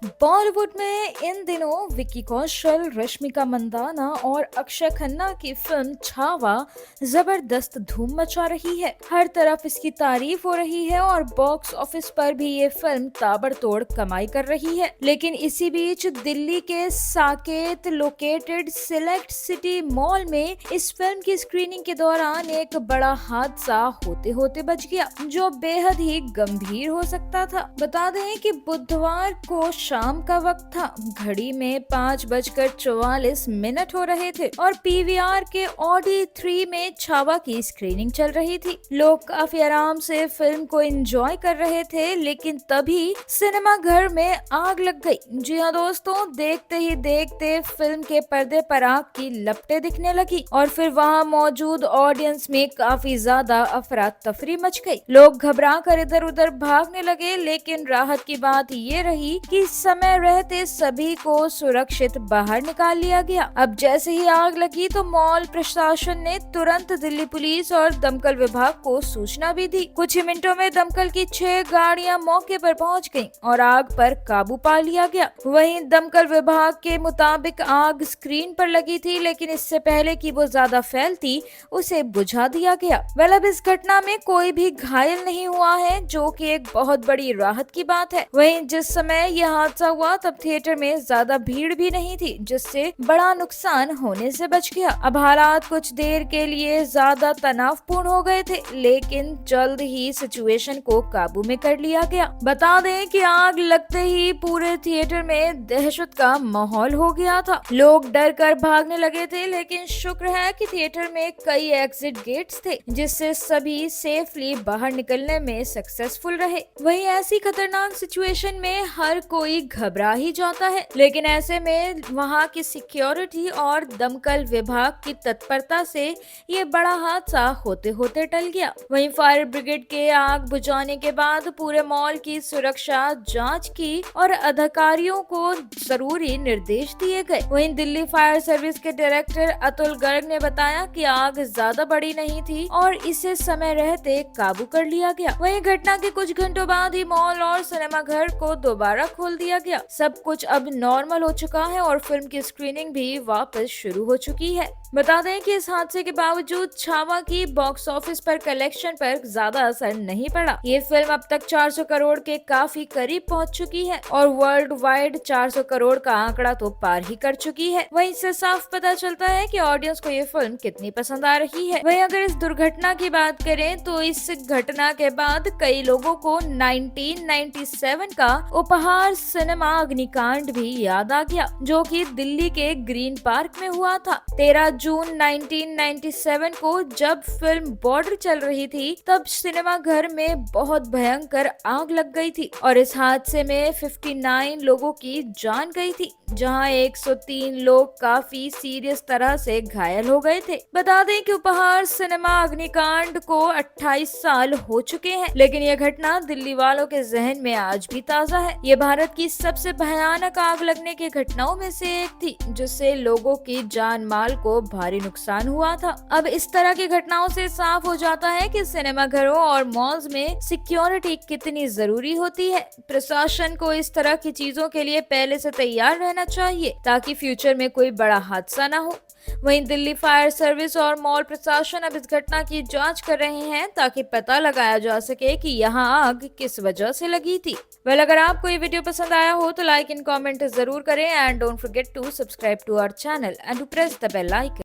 बॉलीवुड में इन दिनों विक्की कौशल, रश्मिका मंदाना और अक्षय खन्ना की फिल्म छावा जबरदस्त धूम मचा रही है। हर तरफ इसकी तारीफ हो रही है और बॉक्स ऑफिस पर भी ये फिल्म ताबड़तोड़ कमाई कर रही है। लेकिन इसी बीच दिल्ली के Saket located select city mall में इस फिल्म की स्क्रीनिंग के दौरान एक बड़ा हादसा होते होते बच गया, जो बेहद ही गंभीर हो सकता था। बता दें कि बुधवार को शाम का वक्त था। घड़ी में 5:44 हो रहे थे और पीवीआर के ऑडी 3 में छावा की स्क्रीनिंग चल रही थी। लोग काफी आराम से फिल्म को एंजॉय कर रहे थे, लेकिन तभी सिनेमा घर में आग लग गई। जी हाँ दोस्तों, देखते ही देखते फिल्म के पर्दे पर आग की लपटें दिखने लगी और फिर वहाँ मौजूद ऑडियंस में काफी ज्यादा अफरा तफरी मच गई। लोग घबरा कर इधर उधर भागने लगे, लेकिन राहत की बात ये रही कि समय रहते सभी को सुरक्षित बाहर निकाल लिया गया। अब जैसे ही आग लगी तो मॉल प्रशासन ने तुरंत दिल्ली पुलिस और दमकल विभाग को सूचना भी दी। कुछ ही मिनटों में दमकल की 6 गाड़ियां मौके पर पहुंच गईं और आग पर काबू पा लिया गया। वहीं दमकल विभाग के मुताबिक आग स्क्रीन पर लगी थी, लेकिन इससे पहले कि वो ज्यादा फैलती उसे बुझा दिया गया। अब इस घटना में कोई भी घायल नहीं हुआ है, जो कि एक बहुत बड़ी राहत की बात है। वहीं जिस समय यह हादसा हुआ तब थिएटर में ज्यादा भीड़ भी नहीं थी, जिससे बड़ा नुकसान होने से बच गया। अब हालात कुछ देर के लिए ज्यादा तनावपूर्ण हो गए थे, लेकिन जल्द ही सिचुएशन को काबू में कर लिया गया। बता दें कि आग लगते ही पूरे थिएटर में दहशत का माहौल हो गया था। लोग डर कर भागने लगे थे, लेकिन शुक्र है कि थिएटर में कई एग्जिट गेट्स थे, जिससे सभी सेफली बाहर निकलने में सक्सेसफुल रहे। वहीं ऐसी खतरनाक सिचुएशन में हर कोई घबरा ही जाता है, लेकिन ऐसे में वहां की सिक्योरिटी और दमकल विभाग की तत्परता से ये बड़ा हादसा होते होते टल गया। वहीं फायर ब्रिगेड के आग बुझाने के बाद पूरे मॉल की सुरक्षा जांच की और अधिकारियों को जरूरी निर्देश दिए गए। वहीं दिल्ली फायर सर्विस के डायरेक्टर अतुल गर्ग ने बताया कि आग ज्यादा बड़ी नहीं थी और इसे समय रहते काबू कर लिया गया। वहीं घटना के कुछ घंटों बाद ही मॉल और सिनेमा घर को दोबारा खोल दिया गया। सब कुछ अब नॉर्मल हो चुका है और फिल्म की स्क्रीनिंग भी वापस शुरू हो चुकी है। बता दें कि इस हादसे के बावजूद छावा की बॉक्स ऑफिस पर कलेक्शन पर ज्यादा असर नहीं पड़ा। ये फिल्म अब तक 400 करोड़ के काफी करीब पहुंच चुकी है और वर्ल्ड वाइड 400 करोड़ का आंकड़ा तो पार ही कर चुकी है। वहीं इससे साफ पता चलता है कि ऑडियंस को ये फिल्म कितनी पसंद आ रही है। वहीं अगर इस दुर्घटना की बात करें तो इस घटना के बाद कई लोगों को 1997 का उपहार सिनेमा अग्निकांड भी याद आ गया, जो कि दिल्ली के ग्रीन पार्क में हुआ था। 13 जून 1997 को जब फिल्म बॉर्डर चल रही थी, तब सिनेमा घर में बहुत भयंकर आग लग गई थी और इस हादसे में 59 लोगों की जान गई थी, जहां 103 लोग काफी सीरियस तरह से घायल हो गए थे। बता दें कि उपहार सिनेमा अग्निकांड को 28 साल हो चुके हैं, लेकिन यह घटना दिल्ली वालों के जहन में आज भी ताजा है। ये भारत की सबसे भयानक आग लगने की घटनाओं में से एक थी, जिससे लोगों की जान माल को भारी नुकसान हुआ था। अब इस तरह की घटनाओं से साफ हो जाता है कि सिनेमा घरों और मॉल्स में सिक्योरिटी कितनी जरूरी होती है। प्रशासन को इस तरह की चीजों के लिए पहले से तैयार रहना चाहिए, ताकि फ्यूचर में कोई बड़ा हादसा न हो। वहीं दिल्ली फायर सर्विस और मॉल प्रशासन अब इस घटना की जांच कर रहे हैं, ताकि पता लगाया जा सके कि यहां आग किस वजह से लगी थी। अगर आपको ये वीडियो पसंद आया हो तो लाइक एंड कमेंट जरूर करें and don't forget to subscribe to our channel and to press the bell icon.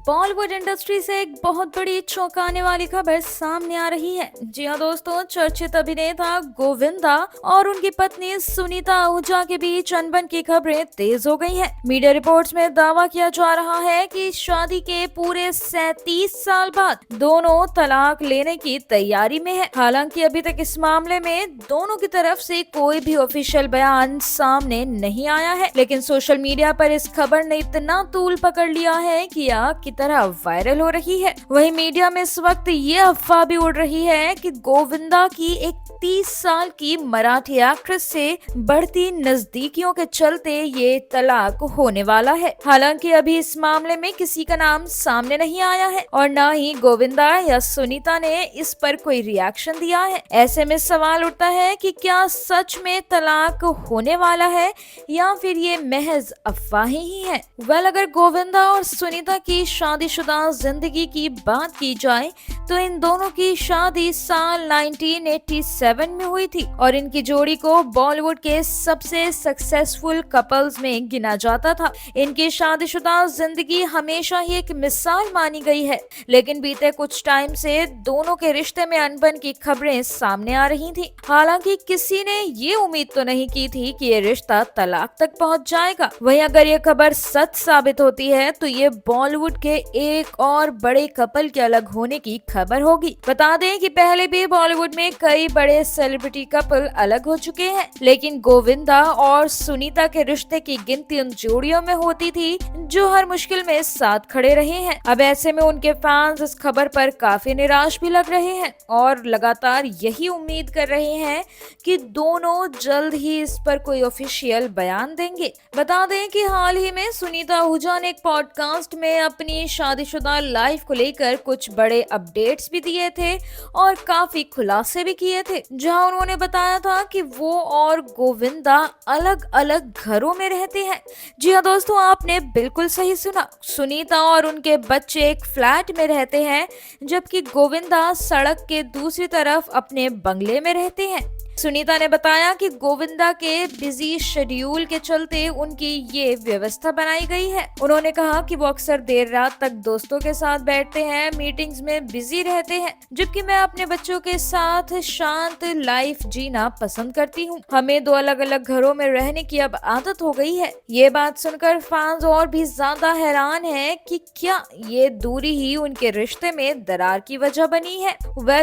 Bollywood industry से एक बहुत बड़ी चौंकाने वाली खबर सामने आ रही है। जी हाँ दोस्तों, चर्चित अभिनेता गोविंदा और उनकी पत्नी सुनीता आहूजा के बीच अनबन की खबरें तेज हो गई हैं। मीडिया रिपोर्ट्स में दावा किया जा रहा है कि शादी के पूरे 37 साल बाद दोनों तलाक लेने की तैयारी में है। हालांकि अभी तक इस मामले में दोनों की तरफ से कोई भी ऑफिशियल बयान सामने नहीं आया है, लेकिन सोशल मीडिया पर इस खबर ने इतना तूल पकड़ लिया है कि मजाक की तरह वायरल हो रही है। वहीं मीडिया में इस वक्त ये अफवाह भी उड़ रही है कि गोविंदा की एक 30 साल की मराठी एक्ट्रेस से बढ़ती नजदीकियों के चलते ये तलाक होने वाला है। हालांकि अभी इस मामले में किसी का नाम सामने नहीं आया है और न ही गोविंदा या सुनीता ने इस पर कोई रिएक्शन दिया है। ऐसे में सवाल उठता है कि क्या सच में तलाक होने वाला है या फिर ये महज अफवाहें ही है। अगर गोविंदा और सुनीता की शादीशुदा जिंदगी की बात की जाए तो इन दोनों की शादी साल 1987 में हुई थी और इनकी जोड़ी को बॉलीवुड के सबसे सक्सेसफुल कपल्स में गिना जाता था। इनकी शादीशुदा जिंदगी हमेशा ही एक मिसाल मानी गई है, लेकिन बीते कुछ टाइम से दोनों के रिश्ते में अनबन की खबरें सामने आ रही थी। हालांकि किसी ने ये उम्मीद तो नहीं की थी कि ये रिश्ता तलाक तक पहुंच जाएगा। वहीं अगर ये खबर सच साबित होती है तो ये बॉलीवुड के एक और बड़े कपल के अलग होने की खबर होगी। बता दें कि पहले भी बॉलीवुड में कई बड़े सेलिब्रिटी कपल अलग हो चुके हैं, लेकिन गोविंदा और सुनीता के रिश्ते की गिनती उन जोड़ियों में होती थी जो हर मुश्किल में साथ खड़े रहे हैं। अब ऐसे में उनके फैंस इस खबर पर काफी निराश भी लग रहे हैं और लगातार यही उम्मीद कर रहे हैं कि दोनों जल्द ही इस पर कोई ऑफिशियल बयान देंगे। बता दें कि हाल ही में सुनीता आहूजा ने एक पॉडकास्ट में अपनी शादीशुदा लाइफ को लेकर कुछ बड़े अपडेट्स भी दिए थे और काफी खुलासे भी किए थे, जहां उन्होंने बताया था कि वो और गोविंदा अलग अलग घरों में रहते हैं। जी हाँ दोस्तों, आपने बिल्कुल सही सुना। सुनीता और उनके बच्चे एक फ्लैट में रहते हैं, जबकि गोविंदा सड़क के दूसरी तरफ अपने बंगले में रहते हैं। सुनीता ने बताया कि गोविंदा के बिजी शेड्यूल के चलते उनकी ये व्यवस्था बनाई गई है। उन्होंने कहा कि वो अक्सर देर रात तक दोस्तों के साथ बैठते हैं, मीटिंग्स में बिजी रहते हैं, जबकि मैं अपने बच्चों के साथ शांत लाइफ जीना पसंद करती हूँ। हमें दो अलग अलग घरों में रहने की अब आदत हो गई है। ये बात सुनकर फैंस और भी ज्यादा हैरान हैं कि क्या ये दूरी ही उनके रिश्ते में दरार की वजह बनी है।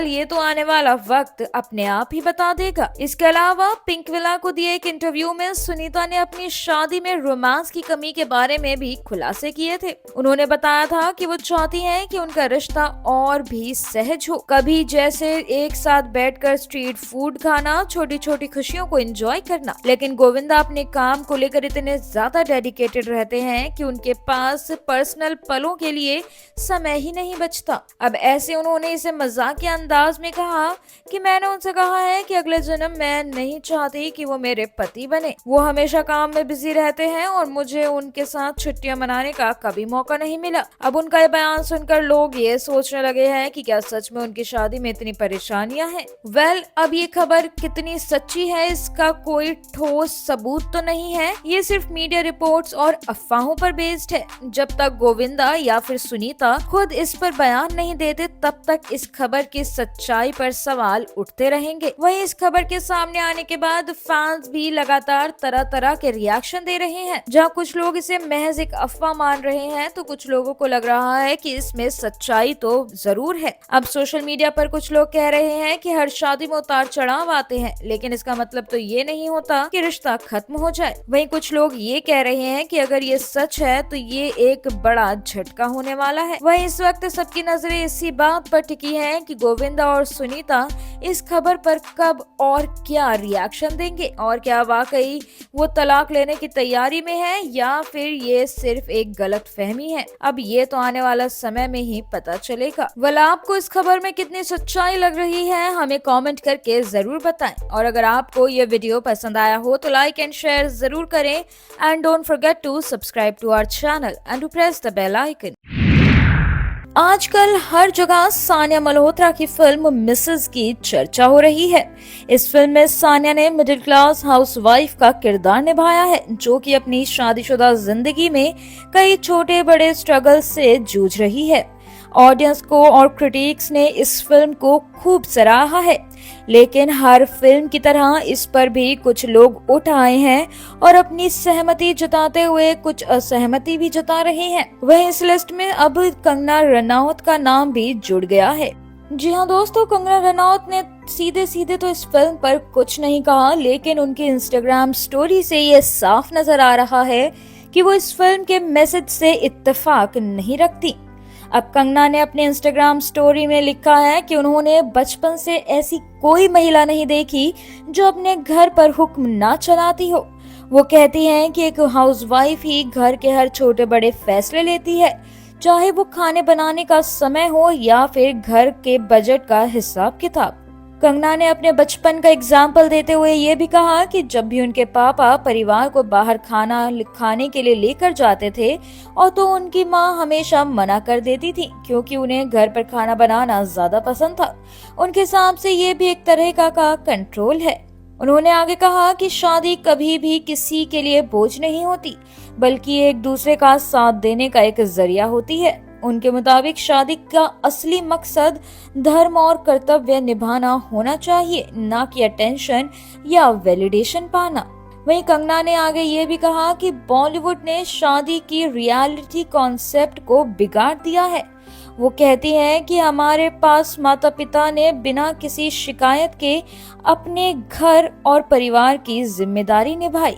ये तो आने वाला वक्त अपने आप ही बता देगा। इसके अलावा पिंक विला को दिए एक इंटरव्यू में सुनीता ने अपनी शादी में रोमांस की कमी के बारे में भी खुलासे किए थे। उन्होंने बताया था कि वो चाहती हैं कि उनका रिश्ता और भी सहज हो, कभी जैसे एक साथ बैठकर स्ट्रीट फूड खाना, छोटी छोटी खुशियों को एंजॉय करना। लेकिन गोविंदा अपने काम को लेकर इतने ज्यादा डेडिकेटेड रहते हैं कि उनके पास पर्सनल पलों के लिए समय ही नहीं बचता। अब ऐसे उन्होंने इसे मजाकिया अंदाज में कहा कि मैंने उनसे कहा है कि अगले जन्म मैं नहीं चाहती कि वो मेरे पति बने। वो हमेशा काम में बिजी रहते हैं और मुझे उनके साथ छुट्टियां मनाने का कभी मौका नहीं मिला। अब उनका ये बयान सुनकर लोग ये सोचने लगे हैं कि क्या सच में उनकी शादी में इतनी परेशानियां हैं। अब ये खबर कितनी सच्ची है इसका कोई ठोस सबूत तो नहीं है। ये सिर्फ मीडिया रिपोर्ट्स और अफवाहों पर बेस्ड है। जब तक गोविंदा या फिर सुनीता खुद इस पर बयान नहीं देते तब तक इस खबर की सच्चाई पर सवाल उठते रहेंगे। वहीं इस खबर के सामने आने के बाद फैंस भी लगातार तरह तरह के रिएक्शन दे रहे हैं। जहां कुछ लोग इसे महज एक अफवाह मान रहे हैं तो कुछ लोगों को लग रहा है कि इसमें सच्चाई तो जरूर है। अब सोशल मीडिया पर कुछ लोग कह रहे हैं कि हर शादी में उतार चढ़ाव आते हैं, लेकिन इसका मतलब तो ये नहीं होता कि रिश्ता खत्म हो जाए। वहीं कुछ लोग ये कह रहे हैं कि अगर ये सच है तो ये एक बड़ा झटका होने वाला है। वहीं इस वक्त सबकी नजरें इसी बात पर टिकी है कि गोविंदा और सुनीता इस खबर पर कब और क्या रिएक्शन देंगे और क्या वाकई वो तलाक लेने की तैयारी में है या फिर ये सिर्फ एक गलत फहमी है। अब ये तो आने वाला समय में ही पता चलेगा। आपको इस खबर में कितनी सच्चाई लग रही है हमें कमेंट करके जरूर बताएं और अगर आपको ये वीडियो पसंद आया हो तो लाइक एंड शेयर जरूर करें and don't forget to subscribe to our channel and to press the bell icon. आजकल हर जगह सानिया मल्होत्रा की फिल्म मिसेज की चर्चा हो रही है। इस फिल्म में सानिया ने मिडिल क्लास हाउसवाइफ का किरदार निभाया है, जो कि अपनी शादीशुदा जिंदगी में कई छोटे बड़े स्ट्रगल से जूझ रही है। ऑडियंस को और क्रिटिक्स ने इस फिल्म को खूब सराहा है, लेकिन हर फिल्म की तरह इस पर भी कुछ लोग उठ आए हैं और अपनी सहमति जताते हुए कुछ असहमति भी जता रहे हैं। वहीं इस लिस्ट में अब कंगना रनौत का नाम भी जुड़ गया है। जी हाँ दोस्तों, कंगना रनौत ने सीधे सीधे तो इस फिल्म पर कुछ नहीं कहा, लेकिन उनकी इंस्टाग्राम स्टोरी से ये साफ नजर आ रहा है कि वो इस फिल्म के मैसेज से इत्तेफाक नहीं रखती। अब कंगना ने अपने इंस्टाग्राम स्टोरी में लिखा है कि उन्होंने बचपन से ऐसी कोई महिला नहीं देखी जो अपने घर पर हुक्म ना चलाती हो। वो कहती हैं कि एक हाउसवाइफ ही घर के हर छोटे बड़े फैसले लेती है, चाहे वो खाने बनाने का समय हो या फिर घर के बजट का हिसाब किताब। कंगना ने अपने बचपन का एग्जाम्पल देते हुए ये भी कहा कि जब भी उनके पापा परिवार को बाहर खाने के लिए लेकर जाते थे और तो उनकी माँ हमेशा मना कर देती थी, क्योंकि उन्हें घर पर खाना बनाना ज्यादा पसंद था। उनके हिसाब से ये भी एक तरह का कंट्रोल है। उन्होंने आगे कहा कि शादी कभी भी किसी के लिए बोझ नहीं होती, बल्कि एक दूसरे का साथ देने का एक जरिया होती है। उनके मुताबिक शादी का असली मकसद धर्म और कर्तव्य निभाना होना चाहिए, ना कि अटेंशन या वैलिडेशन पाना। वहीं कंगना ने आगे ये भी कहा कि बॉलीवुड ने शादी की रियलिटी कॉन्सेप्ट को बिगाड़ दिया है। वो कहती हैं कि हमारे पास माता पिता ने बिना किसी शिकायत के अपने घर और परिवार की जिम्मेदारी निभाई,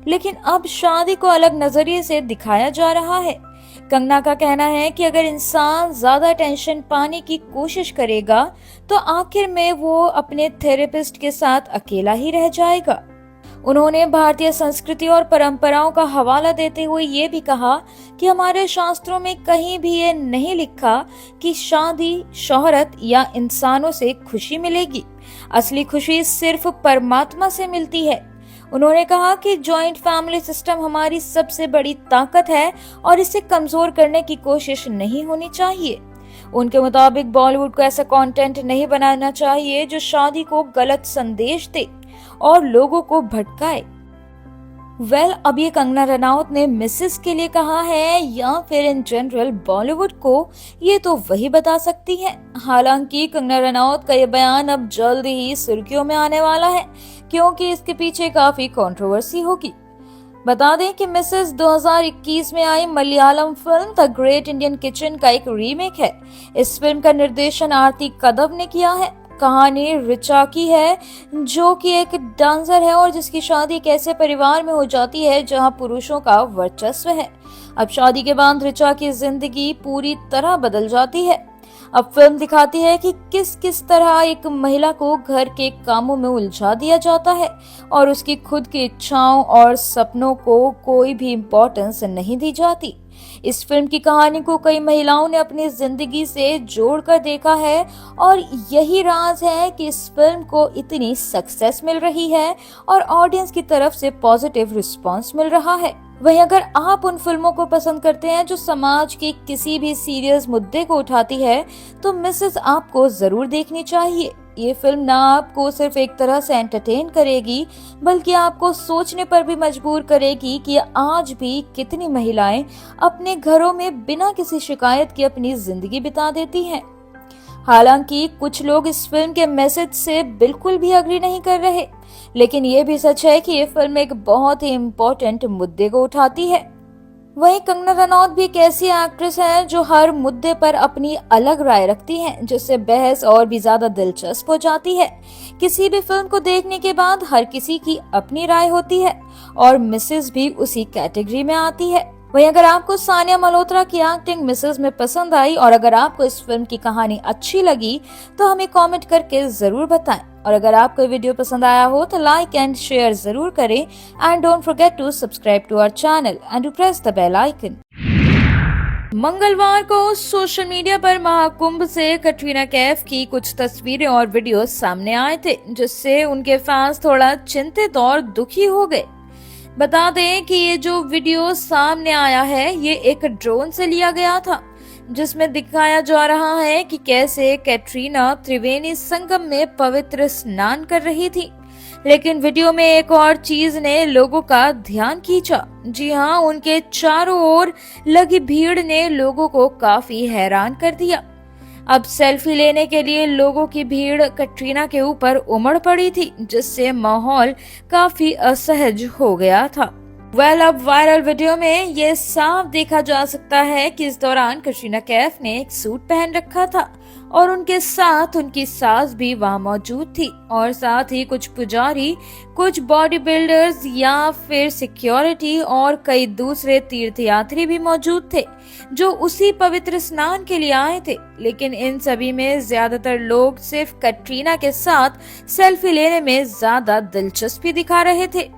लेकिन अब शादी को अलग नजरिए से दिखाया जा रहा है। कंगना का कहना है कि अगर इंसान ज्यादा टेंशन पाने की कोशिश करेगा तो आखिर में वो अपने थेरेपिस्ट के साथ अकेला ही रह जाएगा। उन्होंने भारतीय संस्कृति और परंपराओं का हवाला देते हुए ये भी कहा कि हमारे शास्त्रों में कहीं भी ये नहीं लिखा कि शादी, शोहरत या इंसानों से खुशी मिलेगी। असली खुशी सिर्फ परमात्मा से मिलती है। उन्होंने कहा कि जॉइंट फैमिली सिस्टम हमारी सबसे बड़ी ताकत है और इसे कमजोर करने की कोशिश नहीं होनी चाहिए। उनके मुताबिक बॉलीवुड को ऐसा कंटेंट नहीं बनाना चाहिए जो शादी को गलत संदेश दे और लोगों को भटकाए। अब ये कंगना रनौत ने मिसेस के लिए कहा है या फिर इन जनरल बॉलीवुड को, ये तो वही बता सकती है। हालांकि कंगना रनौत का ये बयान अब जल्द ही सुर्खियों में आने वाला है, क्योंकि इसके पीछे काफी कंट्रोवर्सी होगी। बता दें कि मिसेस 2021 में आई Malayalam film the great Indian kitchen का एक रीमेक है। इस फिल्म का निर्देशन आरती कदम ने किया है। कहानी रिचा की है, जो कि एक डांसर है और जिसकी शादी एक ऐसे परिवार में हो जाती है जहां पुरुषों का वर्चस्व है। अब शादी के बाद रिचा की जिंदगी पूरी तरह बदल जाती है। अब फिल्म दिखाती है कि किस किस तरह एक महिला को घर के कामों में उलझा दिया जाता है और उसकी खुद की इच्छाओं और सपनों को कोई भी इम्पोर्टेंस नहीं दी जाती। इस फिल्म की कहानी को कई महिलाओं ने अपनी जिंदगी से जोड़कर देखा है और यही राज है कि इस फिल्म को इतनी सक्सेस मिल रही है और ऑडियंस की तरफ से पॉजिटिव रिस्पांस मिल रहा है। वहीं अगर आप उन फिल्मों को पसंद करते हैं जो समाज के किसी भी सीरियस मुद्दे को उठाती है, तो मिसेस आपको जरूर देखनी चाहिए। ये फिल्म ना आपको सिर्फ एक तरह से एंटरटेन करेगी, बल्कि आपको सोचने पर भी मजबूर करेगी कि आज भी कितनी महिलाएं अपने घरों में बिना किसी शिकायत के अपनी जिंदगी बिता देती हैं। हालांकि कुछ लोग इस फिल्म के मैसेज से बिल्कुल भी अग्री नहीं कर रहे, लेकिन ये भी सच है कि ये फिल्म एक बहुत ही इम्पोर्टेंट मुद्दे को उठाती है। वहीं कंगना रनौत भी एक ऐसी एक्ट्रेस है जो हर मुद्दे पर अपनी अलग राय रखती है, जिससे बहस और भी ज्यादा दिलचस्प हो जाती है। किसी भी फिल्म को देखने के बाद हर किसी की अपनी राय होती है और मिसेस भी उसी कैटेगरी में आती है। वहीं अगर आपको सानिया मल्होत्रा की एक्टिंग मिसेस में पसंद आई और अगर आपको इस फिल्म की कहानी अच्छी लगी तो हमें कमेंट करके जरूर बताएं। और अगर आपको वीडियो पसंद आया हो तो लाइक एंड शेयर जरूर करें and don't forget to subscribe to our channel and to press the bell icon. मंगलवार को सोशल मीडिया पर महाकुंभ से कटरीना कैफ की कुछ तस्वीरें और वीडियो सामने आए थे, जिससे उनके फैंस थोड़ा चिंतित और दुखी हो गए। बता दें कि ये जो वीडियो सामने आया है ये एक ड्रोन से लिया गया था, जिसमें दिखाया जा रहा है कि कैसे कैटरीना त्रिवेणी संगम में पवित्र स्नान कर रही थी। लेकिन वीडियो में एक और चीज ने लोगों का ध्यान खींचा। जी हाँ, उनके चारों ओर लगी भीड़ ने लोगों को काफी हैरान कर दिया। अब सेल्फी लेने के लिए लोगों की भीड़ कैटरीना के ऊपर उमड़ पड़ी थी, जिससे माहौल काफी असहज हो गया था। अब वायरल वीडियो में ये साफ देखा जा सकता है कि इस दौरान कटरीना कैफ ने एक सूट पहन रखा था और उनके साथ उनकी सास भी वहां मौजूद थी और साथ ही कुछ पुजारी, कुछ बॉडी बिल्डर्स या फिर सिक्योरिटी और कई दूसरे तीर्थयात्री भी मौजूद थे जो उसी पवित्र स्नान के लिए आए थे। लेकिन इन सभी में ज्यादातर लोग सिर्फ कैटरीना के साथ सेल्फी लेने में ज्यादा दिलचस्पी दिखा रहे थे।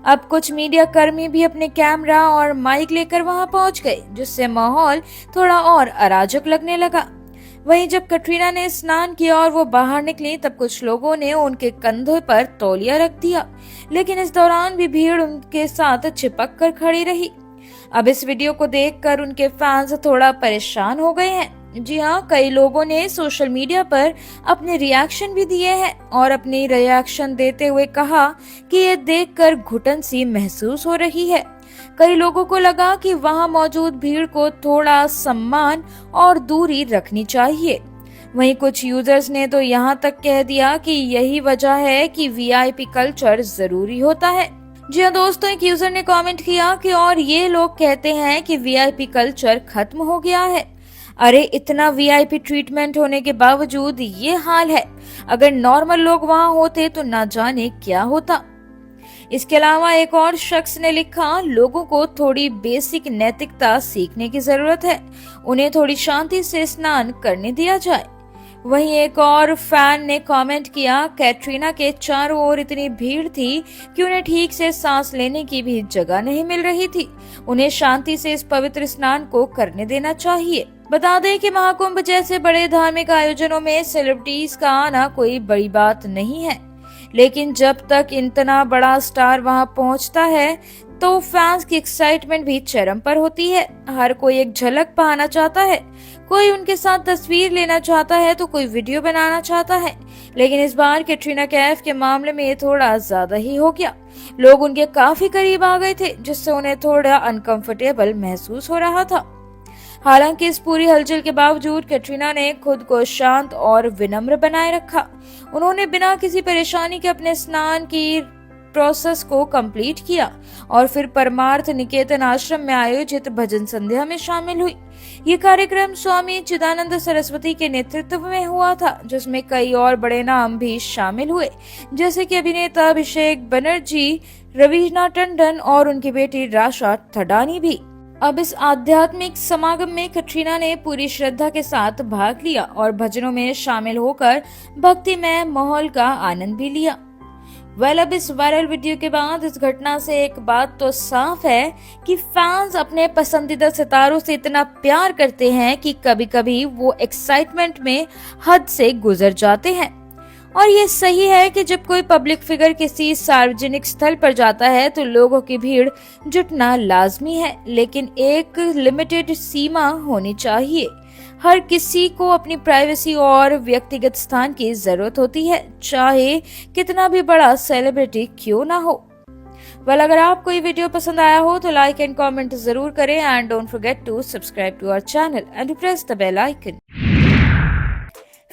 अब कुछ मीडिया कर्मी भी अपने कैमरा और माइक लेकर वहां पहुंच गए, जिससे माहौल थोड़ा और अराजक लगने लगा। वहीं जब कटरीना ने स्नान किया और वो बाहर निकली, तब कुछ लोगों ने उनके कंधों पर तौलिया रख दिया, लेकिन इस दौरान भी भीड़ उनके साथ चिपक कर खड़ी रही। अब इस वीडियो को देखकर उनके फैंस थोड़ा परेशान हो गए हैं। जी हाँ, कई लोगों ने सोशल मीडिया पर अपने रिएक्शन भी दिए हैं और अपनी रिएक्शन देते हुए कहा कि ये देखकर घुटन सी महसूस हो रही है। कई लोगों को लगा कि वहां मौजूद भीड़ को थोड़ा सम्मान और दूरी रखनी चाहिए। वहीं कुछ यूजर्स ने तो यहाँ तक कह दिया कि यही वजह है कि वीआईपी कल्चर जरूरी होता है। जी हाँ दोस्तों, एक यूजर ने कमेंट किया कि और ये लोग कहते हैं कि वीआईपी कल्चर खत्म हो गया है। अरे इतना वीआईपी ट्रीटमेंट होने के बावजूद ये हाल है। अगर नॉर्मल लोग वहाँ होते तो ना जाने क्या होता। इसके अलावा एक और शख्स ने लिखा, लोगों को थोड़ी बेसिक नैतिकता सीखने की जरूरत है। उन्हें थोड़ी शांति से स्नान करने दिया जाए। वहीं एक और फैन ने कमेंट किया, कैटरीना के चारों ओर इतनी भीड़ थी कि उन्हें ठीक से सांस लेने की भी जगह नहीं मिल रही थी। उन्हें शांति से इस पवित्र स्नान को करने देना चाहिए। बता दें कि महाकुंभ जैसे बड़े धार्मिक आयोजनों में सेलिब्रिटीज का आना कोई बड़ी बात नहीं है, लेकिन जब तक इतना बड़ा स्टार वहां पहुंचता है तो फैंस की एक्साइटमेंट भी चरम पर होती है। हर कोई एक झलक पाना चाहता है, कोई उनके साथ तस्वीर लेना चाहता है तो कोई वीडियो बनाना चाहता है। लेकिन इस बार कैटरीना कैफ के मामले में ये थोड़ा ज्यादा ही हो गया। लोग उनके काफी करीब आ गए थे, जिससे उन्हें थोड़ा अनकंफर्टेबल महसूस हो रहा था। हालांकि इस पूरी हलचल के बावजूद कैटरीना ने खुद को शांत और विनम्र बनाए रखा। उन्होंने बिना किसी परेशानी के अपने स्नान की प्रोसेस को कंप्लीट किया और फिर परमार्थ निकेतन आश्रम में आयोजित भजन संध्या में शामिल हुई। ये कार्यक्रम स्वामी चिदानंद सरस्वती के नेतृत्व में हुआ था, जिसमें कई और बड़े नाम भी शामिल हुए, जैसे कि अभिनेता अभिषेक बनर्जी, रवीना टंडन और उनकी बेटी राशा थडानी भी। अब इस आध्यात्मिक समागम में कैटरीना ने पूरी श्रद्धा के साथ भाग लिया और भजनों में शामिल होकर भक्तिमय माहौल का आनंद भी लिया। अब इस वायरल वीडियो के बाद इस घटना से एक बात तो साफ है कि फैंस अपने पसंदीदा सितारों से इतना प्यार करते हैं कि कभी-कभी वो एक्साइटमेंट में हद से गुजर जाते हैं। और ये सही है कि जब कोई पब्लिक फिगर किसी सार्वजनिक स्थल पर जाता है तो लोगों की भीड़ जुटना लाजमी है, लेकिन एक लिमिटेड सीमा होनी चाहिए। हर किसी को अपनी प्राइवेसी और व्यक्तिगत स्थान की जरूरत होती है, चाहे कितना भी बड़ा सेलिब्रिटी क्यों ना हो। अगर आपको ये वीडियो पसंद आया हो तो लाइक एंड कमेंट जरूर करें and don't forget to subscribe to our channel and press the bell icon.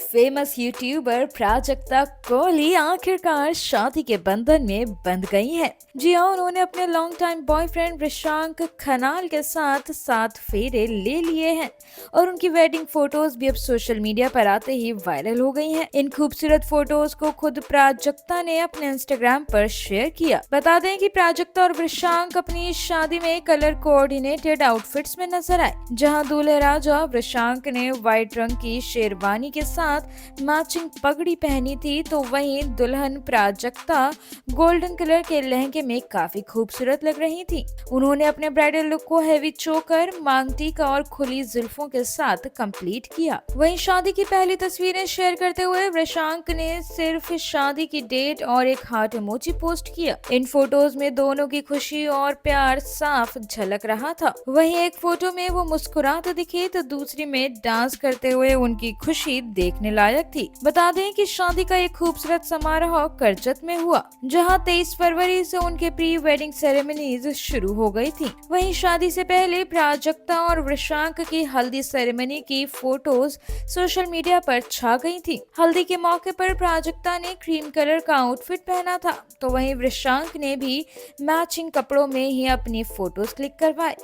Famous YouTuber Prajakta Kohli आखिरकार शादी के बंधन में बंध गई हैं। जी हाँ, उन्होंने अपने long time boyfriend Rishank Khanal के साथ 7 फेरे ले लिए हैं और उनकी वेडिंग फोटोज भी अब सोशल मीडिया पर आते ही वायरल हो गई हैं। इन खूबसूरत फोटोज को खुद प्राजक्ता ने अपने इंस्टाग्राम पर शेयर किया। बता दें कि प्राजक्ता और रिशांक अपनी शादी में कलर कोऑर्डिनेटेड आउटफिट्स में नजर आए, जहाँ दूल्हे राजा रिशांक ने व्हाइट रंग की शेरवानी के साथ मैचिंग पगड़ी पहनी थी, तो वहीं दुल्हन प्राजक्ता गोल्डन कलर के लहंगे में काफी खूबसूरत लग रही थी। उन्होंने अपने ब्राइडल लुक को हैवी चोकर, मांग टीका और खुली जुल्फों के साथ कंप्लीट किया। वहीं शादी की पहली तस्वीरें शेयर करते हुए रिशांक ने सिर्फ शादी की डेट और एक हार्ट इमोजी पोस्ट किया। इन फोटोज में दोनों की खुशी और प्यार साफ झलक रहा था। वहीं एक फोटो में वो मुस्कुराते दिखे तो दूसरी में डांस करते हुए उनकी खुशी देखने लायक थी। बता दें कि शादी का एक खूबसूरत समारोह करजत में हुआ, जहां 23 फरवरी से उनके प्री वेडिंग सेरेमनीज शुरू हो गई थी। वहीं शादी से पहले प्राजक्ता और रिशांक की हल्दी सेरेमनी की फोटोज सोशल मीडिया पर छा गई थी। हल्दी के मौके पर प्राजक्ता ने क्रीम कलर का आउटफिट पहना था, तो वहीं रिशांक ने भी मैचिंग कपड़ों में ही अपनी फोटोज क्लिक करवाए।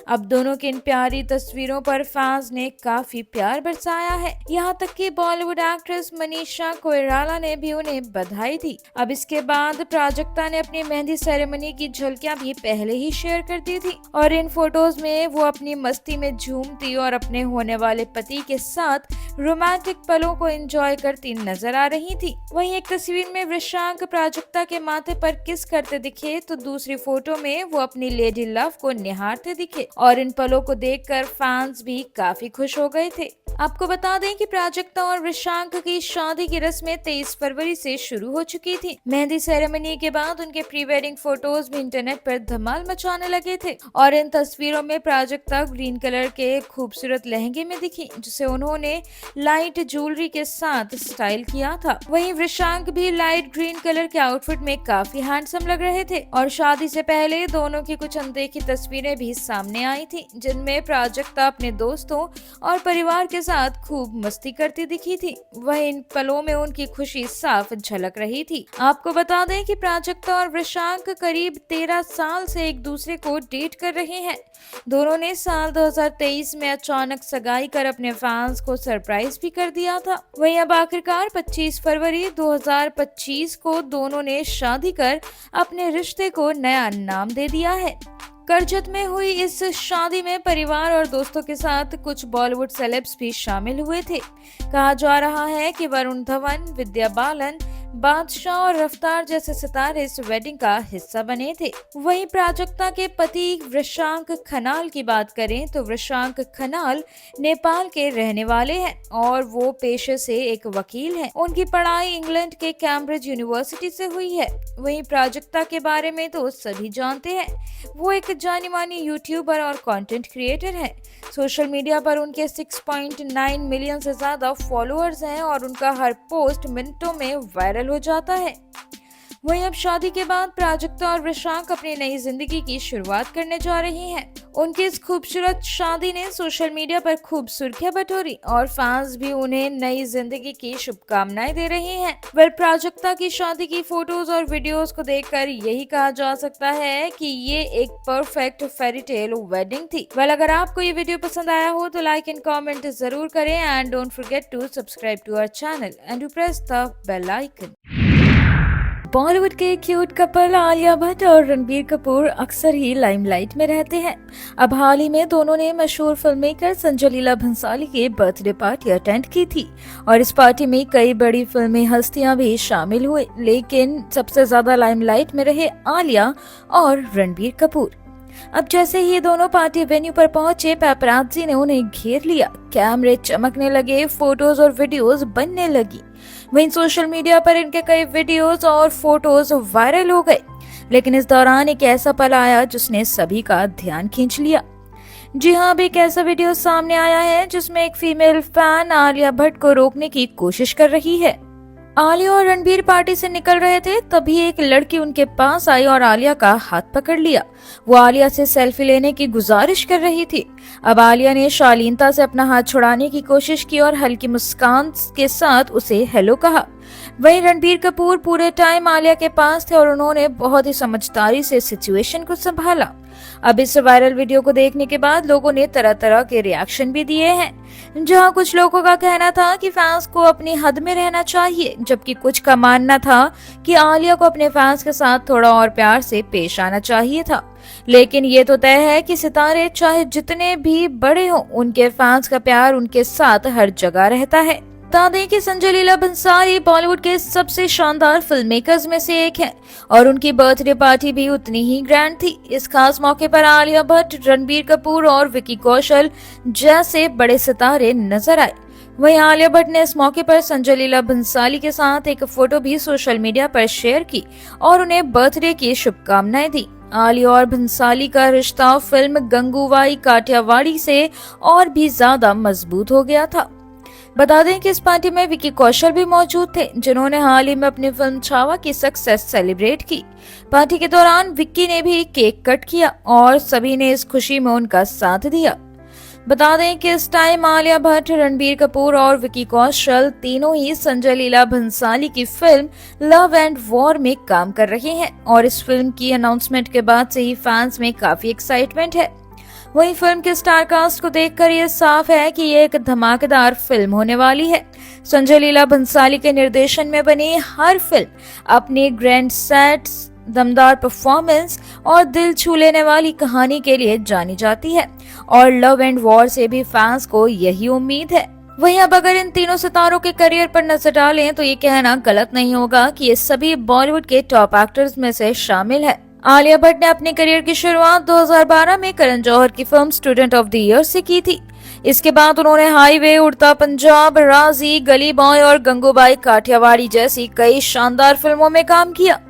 अब दोनों की इन प्यारी तस्वीरों पर फैंस ने काफी प्यार बरसाया है। यहाँ तक कि बॉलीवुड एक्ट्रेस मनीषा कोइराला ने भी उन्हें बधाई दी। अब इसके बाद प्राजक्ता ने अपनी मेहंदी सेरेमनी की झलकियां भी पहले ही शेयर कर दी थी और इन फोटोज में वो अपनी मस्ती में झूमती और अपने होने वाले पति के साथ रोमांटिक पलों को एंजॉय करती नजर आ रही थी। वहीं एक तस्वीर में वृषांक प्राजक्ता के माथे पर किस करते दिखे तो दूसरी फोटो में वो अपनी लेडी लव को निहारते दिखे और इन पलों को देखकर फैंस भी काफी खुश हो गए थे। आपको बता दें कि प्राजक्ता और वृषांक की शादी की रस्में 23 फरवरी से शुरू हो चुकी थी। मेहंदी सेरेमनी के बाद उनके प्री वेडिंग फोटोज भी इंटरनेट पर धमाल मचाने लगे थे और इन तस्वीरों में प्राजक्ता ग्रीन कलर के खूबसूरत लहंगे में दिखी, जिसे उन्होंने लाइट ज्वेलरी के साथ स्टाइल किया था। वहीं वृषांक भी लाइट ग्रीन कलर के आउटफिट में काफी हैंडसम लग रहे थे और शादी से पहले दोनों की कुछ अनदेखी तस्वीरें भी सामने आई थी, जिनमें प्राजक्ता अपने दोस्तों और परिवार के साथ खूब मस्ती करती दिखी थी। वह इन पलों में उनकी खुशी साफ झलक रही थी। आपको बता दें कि प्राजक्ता और वृषांक करीब 13 साल से एक दूसरे को डेट कर रहे हैं। दोनों ने साल 2023 में अचानक सगाई कर अपने फैंस को सरप्राइज भी कर दिया था। वहीं अब आखिरकार 25 फरवरी 2025 को दोनों ने शादी कर अपने रिश्ते को नया नाम दे दिया है। करजत में हुई इस शादी में परिवार और दोस्तों के साथ कुछ बॉलीवुड सेलेब्स भी शामिल हुए थे। कहा जा रहा है कि वरुण धवन, विद्या बालन, बादशाह और रफ्तार जैसे सितारे इस वेडिंग का हिस्सा बने थे। वहीं प्राजक्ता के पति वृषांक खनाल की बात करें तो वृषांक खनाल नेपाल के रहने वाले हैं और वो पेशे से एक वकील हैं। उनकी पढ़ाई इंग्लैंड के कैम्ब्रिज यूनिवर्सिटी से हुई है। वहीं प्राजक्ता के बारे में तो सभी जानते हैं, वो एक जानी मानी यूट्यूबर और कंटेंट क्रिएटर है। सोशल मीडिया पर उनके 6.9 मिलियन से ज्यादा फॉलोअर्स हैं और उनका हर पोस्ट मिनटों में वायरल हो जाता है। वहीं अब शादी के बाद प्राजक्ता और वृषांक अपनी नई जिंदगी की शुरुआत करने जा रही हैं। उनकी इस खूबसूरत शादी ने सोशल मीडिया पर खूब सुर्खियां बटोरी और फैंस भी उन्हें नई जिंदगी की शुभकामनाएं दे रहे हैं। प्राजक्ता की शादी की फोटोज और वीडियोस को देखकर यही कहा जा सकता है कि ये एक परफेक्ट फेरी टेल वेडिंग थी। अगर आपको ये वीडियो पसंद आया हो तो लाइक एंड कॉमेंट जरूर करें and don't forget to subscribe to our channel and to press the bell icon. Bollywood के क्यूट कपल आलिया भट्ट और रणबीर कपूर अक्सर ही लाइमलाइट में रहते हैं। अब हाल ही में दोनों ने मशहूर फिल्ममेकर संजय लीला भंसाली के बर्थडे पार्टी अटेंड की थी और इस पार्टी में कई बड़ी फिल्मी हस्तियां भी शामिल हुए, लेकिन सबसे ज्यादा लाइमलाइट में रहे आलिया और रणबीर कपूर। अब जैसे ही ये दोनों पार्टी वेन्यू पर पहुंचे, पैपराज़ी ने उन्हें घेर लिया। कैमरे चमकने लगे, फोटोज और वीडियोस बनने लगी। वहीं सोशल मीडिया पर इनके कई वीडियोस और फोटोज वायरल हो गए, लेकिन इस दौरान एक ऐसा पल आया जिसने सभी का ध्यान खींच लिया। जी हाँ, अब एक ऐसा वीडियो सामने आया है जिसमें एक फीमेल फैन आलिया भट्ट को रोकने की कोशिश कर रही है। आलिया और रणबीर पार्टी से निकल रहे थे, तभी एक लड़की उनके पास आई और आलिया का हाथ पकड़ लिया। वो आलिया से सेल्फी लेने की गुजारिश कर रही थी। अब आलिया ने शालीनता से अपना हाथ छुड़ाने की कोशिश की और हल्की मुस्कान के साथ उसे हेलो कहा। वहीं रणबीर कपूर पूरे टाइम आलिया के पास थे और उन्होंने बहुत ही समझदारी से सिचुएशन को संभाला। अब इस वायरल वीडियो को देखने के बाद लोगों ने तरह तरह के रिएक्शन भी दिए हैं। जहां कुछ लोगों का कहना था कि फैंस को अपनी हद में रहना चाहिए, जबकि कुछ का मानना था कि आलिया को अपने फैंस के साथ थोड़ा और प्यार से पेश आना चाहिए था। लेकिन ये तो तय है कि सितारे चाहे जितने भी बड़े हों, उनके फैंस का प्यार उनके साथ हर जगह रहता है। बता दें कि संजय लीला भंसाली बॉलीवुड के सबसे शानदार फिल्म मेकर्स में से एक हैं और उनकी बर्थडे पार्टी भी उतनी ही ग्रैंड थी। इस खास मौके पर आलिया भट्ट, रणबीर कपूर और विकी कौशल जैसे बड़े सितारे नजर आए। वहीं आलिया भट्ट ने इस मौके पर संजय लीला भंसाली के साथ एक फोटो भी सोशल मीडिया पर शेयर की और उन्हें बर्थडे की शुभकामनाएं दी। आलिया और भंसाली का रिश्ता फिल्म गंगूबाई काठियावाड़ी से और भी ज्यादा मजबूत हो गया था। बता दें कि इस पार्टी में विकी कौशल भी मौजूद थे, जिन्होंने हाल ही में अपनी फिल्म छावा की सक्सेस सेलिब्रेट की। पार्टी के दौरान विक्की ने भी केक कट किया और सभी ने इस खुशी में उनका साथ दिया। बता दें कि इस टाइम आलिया भट्ट, रणबीर कपूर और विकी कौशल तीनों ही संजय लीला भंसाली की फिल्म लव एंड वॉर में काम कर रहे हैं और इस फिल्म की अनाउंसमेंट के बाद से ही फैंस में काफी एक्साइटमेंट है। वहीं फिल्म के स्टार कास्ट को देखकर ये साफ है कि ये एक धमाकेदार फिल्म होने वाली है। संजय लीला भंसाली के निर्देशन में बनी हर फिल्म अपनी ग्रैंड सेट्स, दमदार परफॉर्मेंस और दिल छू लेने वाली कहानी के लिए जानी जाती है और लव एंड वॉर से भी फैंस को यही उम्मीद है। वहीं अब अगर इन तीनों सितारों के करियर पर नजर डालें तो ये कहना गलत नहीं होगा कि ये सभी बॉलीवुड के टॉप एक्टर्स में से शामिल है। आलिया भट्ट ने अपने करियर की शुरुआत 2012 में करण जौहर की film student of the year से की थी। इसके बाद उन्होंने हाईवे, उड़ता पंजाब, राजी, गली बॉय और गंगूबाई काठियावाड़ी जैसी कई शानदार फिल्मों में काम किया।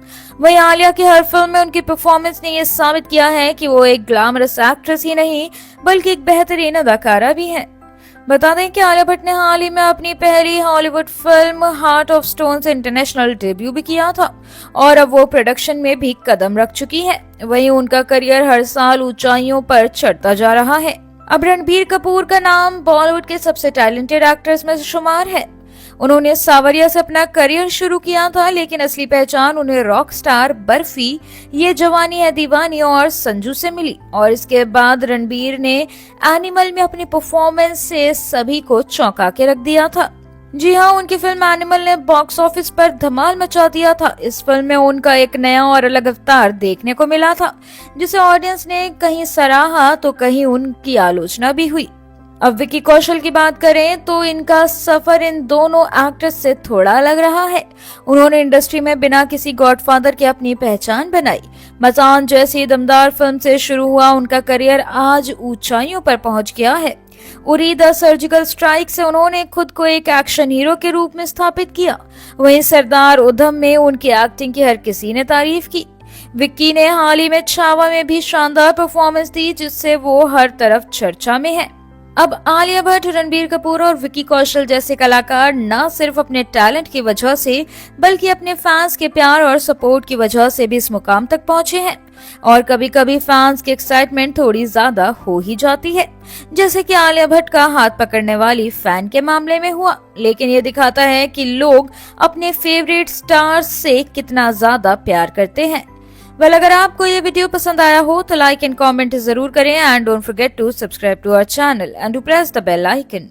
वहीं आलिया की हर फिल्म में उनकी परफॉर्मेंस ने यह साबित किया है कि वो एक ग्लैमरस एक्ट्रेस ही नहीं बल्कि एक बेहतरीन अदाकारा भी है। बता दें कि आलिया भट्ट ने हाल ही में अपनी पहली Hollywood film heart of stone से इंटरनेशनल डेब्यू भी किया था और अब वो प्रोडक्शन में भी कदम रख चुकी है। वहीं उनका करियर हर साल ऊंचाइयों पर चढ़ता जा रहा है। अब रणबीर कपूर का नाम बॉलीवुड के सबसे टैलेंटेड एक्टर्स में से शुमार है। उन्होंने सावरिया से अपना करियर शुरू किया था, लेकिन असली पहचान उन्हें रॉक स्टार, बर्फी, ये जवानी है दीवानी और संजू से मिली और इसके बाद रणबीर ने एनिमल में अपनी परफॉर्मेंस से सभी को चौंका के रख दिया था। जी हाँ, उनकी फिल्म एनिमल ने बॉक्स ऑफिस पर धमाल मचा दिया था। इस फिल्म में उनका एक नया और अलग अवतार देखने को मिला था, जिसे ऑडियंस ने कहीं सराहा तो कहीं उनकी आलोचना भी हुई। अब विकी कौशल की बात करें तो इनका सफर इन दोनों एक्टर्स से थोड़ा अलग रहा है। उन्होंने इंडस्ट्री में बिना किसी गॉडफादर के अपनी पहचान बनाई। मसान जैसी दमदार फिल्म से शुरू हुआ उनका करियर आज ऊंचाइयों पर पहुंच गया है। उरी द सर्जिकल स्ट्राइक से उन्होंने खुद को एक एक्शन हीरो के रूप में स्थापित किया। वहीं सरदार उधम में उनकी एक्टिंग की हर किसी ने तारीफ की। विक्की ने हाल ही में छावा में भी शानदार परफॉर्मेंस दी, जिससे वो हर तरफ चर्चा में है। अब आलिया भट्ट, रणबीर कपूर और विक्की कौशल जैसे कलाकार न सिर्फ अपने टैलेंट की वजह से बल्कि अपने फैंस के प्यार और सपोर्ट की वजह से भी इस मुकाम तक पहुंचे हैं। और कभी कभी फैंस की एक्साइटमेंट थोड़ी ज्यादा हो ही जाती है, जैसे कि आलिया भट्ट का हाथ पकड़ने वाली फैन के मामले में हुआ। लेकिन ये दिखाता है कि लोग अपने फेवरेट स्टार्स से कितना ज्यादा प्यार करते हैं। अगर आपको ये वीडियो पसंद आया हो तो लाइक एंड कमेंट जरूर करें and don't forget to subscribe to our channel and to press the bell icon.